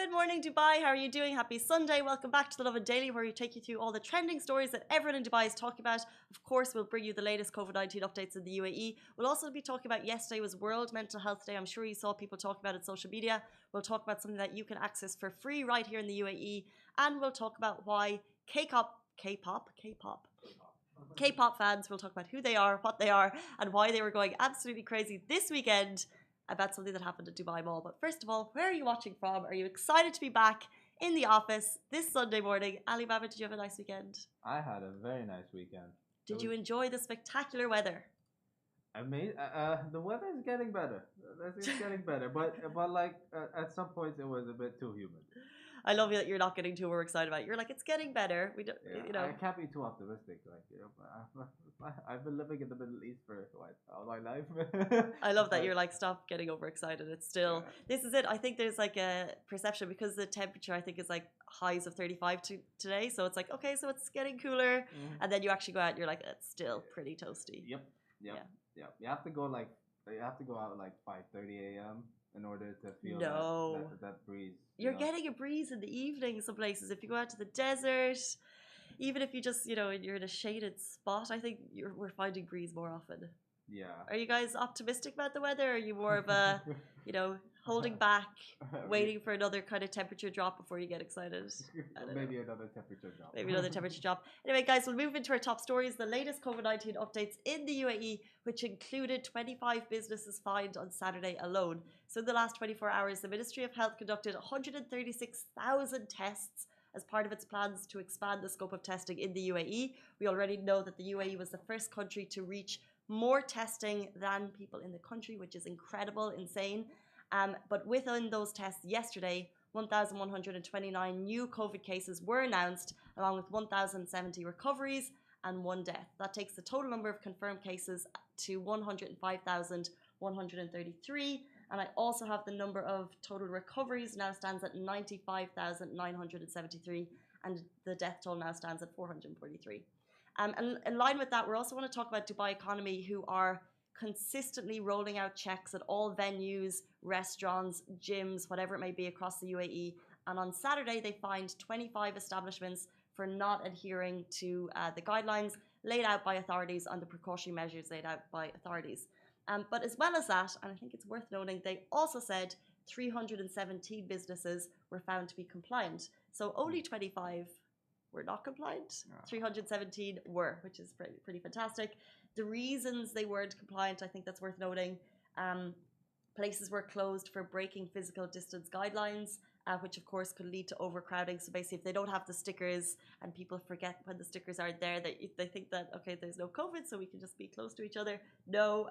Good morning, Dubai. How are you doing? Happy Sunday. Welcome back to the Lovin Daily, where we take you through all the trending stories that everyone in Dubai is talking about. Of course, we'll bring you the latest COVID-19 updates in the UAE. We'll also be talking about yesterday was World Mental Health Day. I'm sure you saw people talking about it on social media. We'll talk about something that you can access for free right here in the UAE. And we'll talk about why K-pop fans, we'll talk about who they are, what they are, and why they were going absolutely crazy this weekend about something that happened at Dubai Mall. But first of all, where are you watching from? Are you excited to be back in the office this Sunday morning? Ali Baba, did you have a nice weekend? I had a very nice weekend. Did you enjoy the spectacular weather? Amazing. The weather is getting better. It's getting better, but like at some points it was a bit too humid. I love that you're not getting too excited about it. You're like, it's getting better. We don't, I can't be too optimistic. I've been living in the Middle East for all my life. I love that you're like, stop getting overexcited. It's still, this is it. I think there's like a perception because the temperature I think is like highs of 35 today. So it's like, okay, so it's getting cooler. And then you actually go out and you're like, it's still pretty toasty. Yep. You have to go out like 5:30 a.m. in order to feel that breeze. You're getting a breeze in the evening some places. If you go out to the desert, even if you just, you're in a shaded spot, I think we're finding breeze more often. Yeah. Are you guys optimistic about the weather? Or are you more of a, holding back, waiting for another kind of temperature drop before you get excited? Maybe another temperature drop. Maybe another temperature drop. Anyway, guys, we'll move into our top stories. The latest COVID-19 updates in the UAE, which included 25 businesses fined on Saturday alone. So in the last 24 hours, the Ministry of Health conducted 136,000 tests as part of its plans to expand the scope of testing in the UAE. We already know that the UAE was the first country to reach more testing than people in the country, which is incredible, insane. But within those tests yesterday, 1,129 new COVID cases were announced, along with 1,070 recoveries and 1 death. That takes the total number of confirmed cases to 105,133. And I also have the number of total recoveries now stands at 95,973. And the death toll now stands at 443. And in line with that, we also want to talk about Dubai Economy, who are consistently rolling out checks at all venues, restaurants, gyms, whatever it may be across the UAE. And on Saturday, they fined 25 establishments for not adhering to the guidelines laid out by authorities and the precautionary measures laid out by authorities. But as well as that, and I think it's worth noting, they also said 317 businesses were found to be compliant. So only 25 were not compliant. 317 were, which is pretty fantastic. The reasons they weren't compliant, I think that's worth noting. Places were closed for breaking physical distance guidelines, which of course could lead to overcrowding. So basically, if they don't have the stickers and people forget when the stickers are there, they think that, okay, there's no COVID, so we can just be close to each other. No,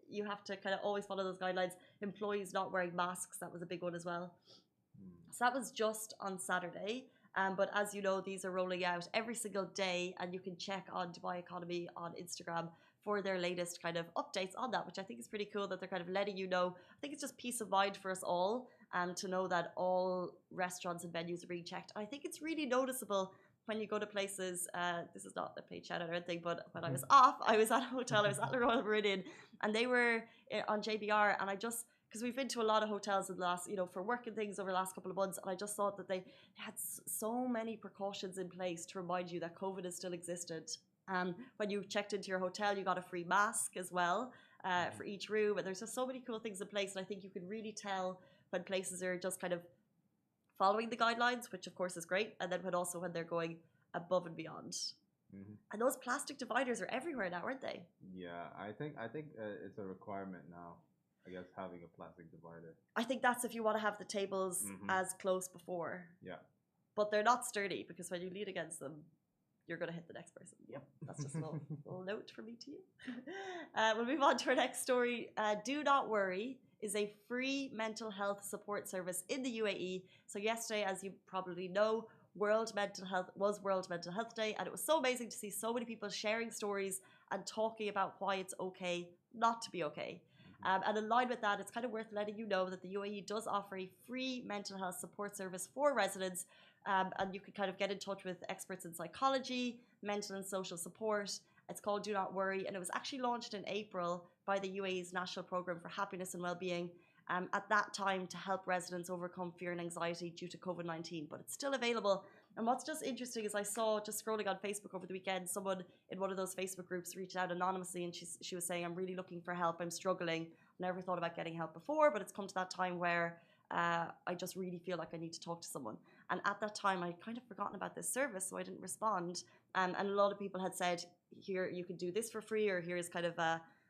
you have to kind of always follow those guidelines. Employees not wearing masks, that was a big one as well. So that was just on Saturday. But as you know, these are rolling out every single day, and you can check on Dubai Economy on Instagram for their latest kind of updates on that, which I think is pretty cool that they're kind of letting you know. I think it's just peace of mind for us all to know that all restaurants and venues are being checked. I think it's really noticeable when you go to places, this is not a paid shout out or anything, but when I was off, I was at a hotel, I was at the Royal Meridian, and they were on JBR, and because we've been to a lot of hotels in the last, for work and things over the last couple of months, and I just thought that they had so many precautions in place to remind you that COVID has still existed. When you checked into your hotel, you got a free mask as well for each room, and there's just so many cool things in place, and I think you can really tell when places are just kind of following the guidelines, which of course is great, and then when they're going above and beyond. And those plastic dividers are everywhere now, aren't they? Yeah, I think it's a requirement now. I guess having a plastic divider. I think that's if you want to have the tables as close before. Yeah. But they're not sturdy because when you lean against them, you're going to hit the next person. Yep. That's just a little note from me to you. We'll move on to our next story. Do Not Worry is a free mental health support service in the UAE. So yesterday, as you probably know, World Mental Health Day, and it was so amazing to see so many people sharing stories and talking about why it's okay not to be okay. And in line with that, it's kind of worth letting you know that the UAE does offer a free mental health support service for residents. And you can kind of get in touch with experts in psychology, mental and social support. It's called Do Not Worry. And it was actually launched in April by the UAE's National Programme for Happiness and Wellbeing. at that time to help residents overcome fear and anxiety due to COVID-19, but it's still available. And what's just interesting is I saw, just scrolling on Facebook over the weekend, someone in one of those Facebook groups reached out anonymously, and she was saying, I'm really looking for help, I'm struggling, never thought about getting help before, but it's come to that time where I just really feel like I need to talk to someone. And at that time, I'd kind of forgotten about this service, so I didn't respond. And a lot of people had said, here, you could do this for free, or here's kind of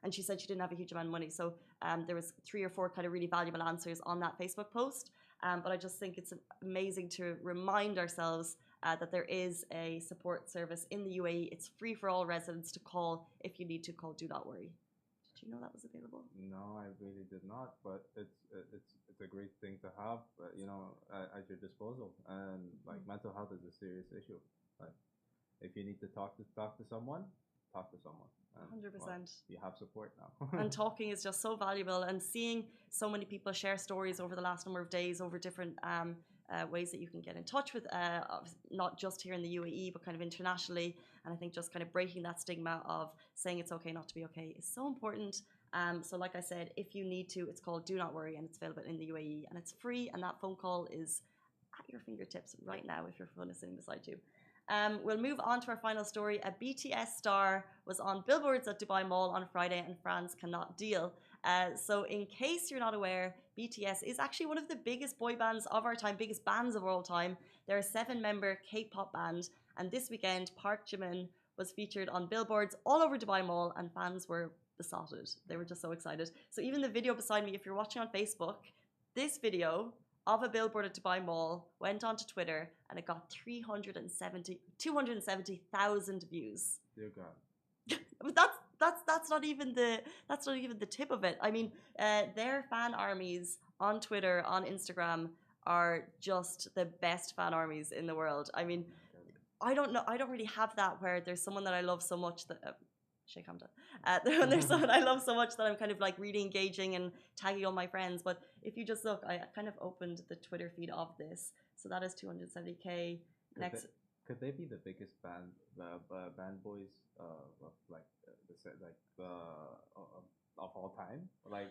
and she said she didn't have a huge amount of money. So there was 3 or 4 kind of really valuable answers on that Facebook post. But I just think it's amazing to remind ourselves that there is a support service in the UAE. It's free for all residents to call if you need to call Do Not Worry. Did you know that was available? No, I really did not. But it's a great thing to have, at your disposal. And like mental health is a serious issue. Like if you need to talk to someone, talk to someone. 100%. Well, you have support now. And talking is just so valuable, and seeing so many people share stories over the last number of days over different ways that you can get in touch with, not just here in the UAE, but kind of internationally. And I think just kind of breaking that stigma of saying it's okay not to be okay is so important. So like I said, if you need to, it's called Do Not Worry, and it's available in the UAE, and it's free, and that phone call is at your fingertips right now if your phone is sitting beside you. We'll move on to our final story. A BTS star was on billboards at Dubai Mall on Friday, and fans cannot deal. So in case you're not aware, BTS is actually one of the biggest boy bands of our time, biggest bands of all time. They're a 7-member K-pop band, and this weekend Park Jimin was featured on billboards all over Dubai Mall, and fans were besotted. They were just so excited. So even the video beside me, if you're watching on Facebook, this video of a billboard at Dubai Mall went onto Twitter, and it got 270,000 views. Dear God. But that's not even the tip of it. I mean, their fan armies on Twitter, on Instagram, are just the best fan armies in the world. I mean, I don't know. I don't really have that where there's someone that I love so much that. Shake Hamda. There's someone I love so much that I'm kind of like really engaging and tagging all my friends. But if you just look, I kind of opened the Twitter feed of this. So that is 270K. Could they be the biggest band boys of all time? Like,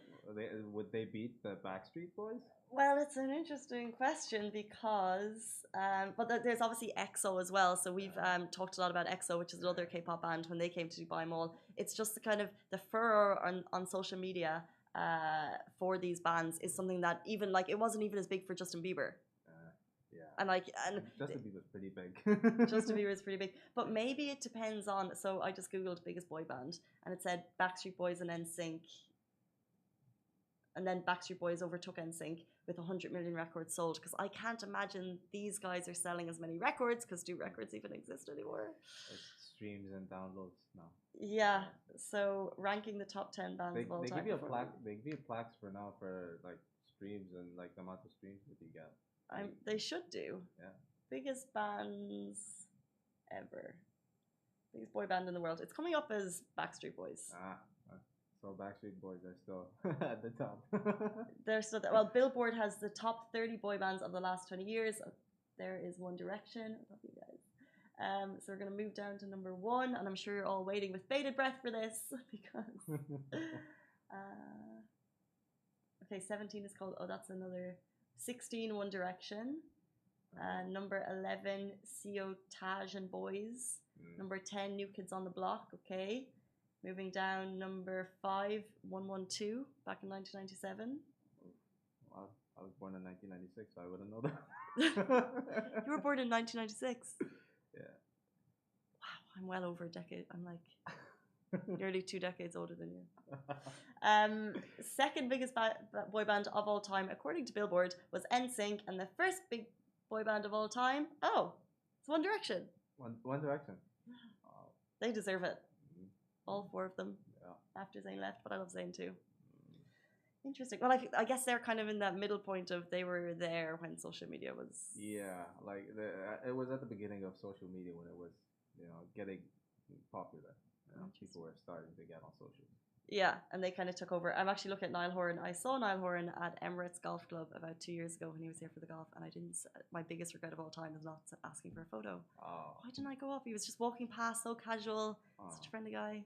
would they beat the Backstreet Boys? Well, it's an interesting question because, but there's obviously EXO as well. So we've talked a lot about EXO, which is another K-pop band. When they came to Dubai Mall, it's just the kind of the furor on social media for these bands is something that even like it wasn't even as big for Justin Bieber. Yeah. And Justin Bieber's pretty big. Justin Bieber is pretty big, but maybe it depends on. So I just googled biggest boy band, and it said Backstreet Boys and NSYNC, and then Backstreet Boys overtook NSYNC with 100 million records sold. Because I can't imagine these guys are selling as many records. Because do records even exist anymore? It's streams and downloads now. Yeah. So ranking the top 10 bands of all time. They give you plaques for now for like streams and like the amount of streams that you get. They should do. Yeah. Biggest bands ever. Biggest boy band in the world. It's coming up as Backstreet Boys. So Backstreet Boys are still at the top. They're still there. Well, Billboard has the top 30 boy bands of the last 20 years. There is One Direction. I love you guys. So we're going to move down to number 1, and I'm sure you're all waiting with bated breath for this because. Okay, 17 is called. Oh, that's another. 16, One Direction. Number 11, CO Taj and Boys. Number 10, New Kids on the Block. Okay. Moving down, number 5, 112, back in 1997. Well, I was born in 1996, so I wouldn't know that. You were born in 1996? Yeah. Wow, I'm well over a decade. I'm like nearly 2 decades older than you. Second biggest boy band of all time, according to Billboard, was NSYNC, and the first big boy band of all time, it's One Direction. One Direction. They deserve it. All 4 of them. Yeah. After Zayn left, but I love Zayn too. Interesting. Well, I guess they're kind of in that middle point of they were there when social media was. Yeah, like it was at the beginning of social media when it was, getting popular. People were starting to get on social. Yeah, and they kind of took over. I'm actually looking at Niall Horan. I saw Niall Horan at Emirates Golf Club about 2 years ago when he was here for the golf, and I didn't. My biggest regret of all time is not asking for a photo. Oh. Why didn't I go up? He was just walking past, so casual, such a friendly guy.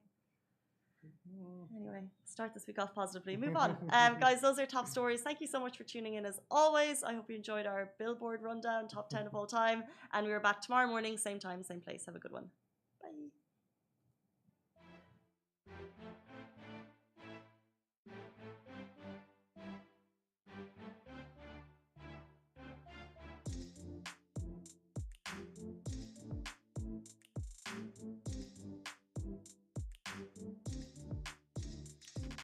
Anyway, start this week off positively. Move on. Guys, those are top stories. Thank you so much for tuning in as always. I hope you enjoyed our Billboard rundown, top 10 of all time. And we're back tomorrow morning, same time, same place. Have a good one.